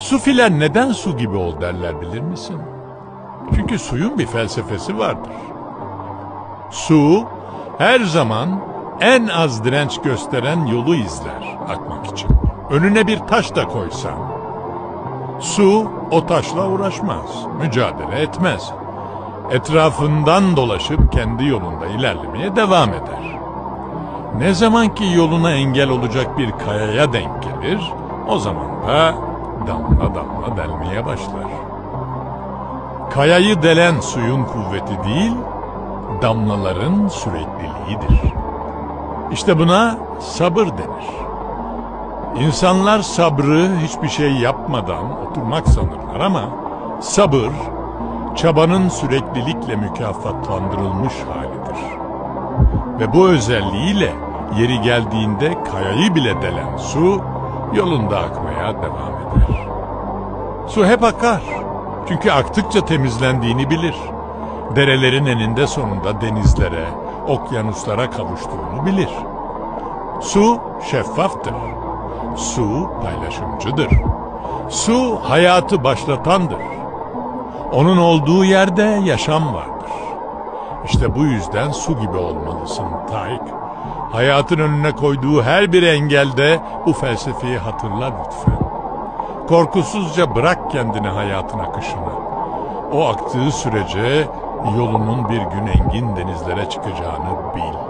Sufiler neden su gibi ol derler bilir misin? Çünkü suyun bir felsefesi vardır. Su her zaman en az direnç gösteren yolu izler akmak için. Önüne bir taş da koysan, su o taşla uğraşmaz, mücadele etmez. Etrafından dolaşıp kendi yolunda ilerlemeye devam eder. Ne zaman ki yoluna engel olacak bir kayaya denk gelir, o zaman da damla damla delmeye başlar. Kayayı delen suyun kuvveti değil, damlaların sürekliliğidir. İşte buna sabır denir. İnsanlar sabrı hiçbir şey yapmadan oturmak sanırlar ama sabır, çabanın süreklilikle mükafatlandırılmış halidir. Ve bu özelliğiyle yeri geldiğinde kayayı bile delen su yolunda akmaya devam eder. Su hep akar. Çünkü aktıkça temizlendiğini bilir. Derelerin eninde sonunda denizlere, okyanuslara kavuştuğunu bilir. Su şeffaftır. Su paylaşımcıdır. Su hayatı başlatandır. Onun olduğu yerde yaşam vardır. İşte bu yüzden su gibi olmalısın Taik. Hayatın önüne koyduğu her bir engelde bu felsefeyi hatırla lütfen. Korkusuzca bırak kendini hayatın akışına. O aktığı sürece yolunun bir gün engin denizlere çıkacağını bil.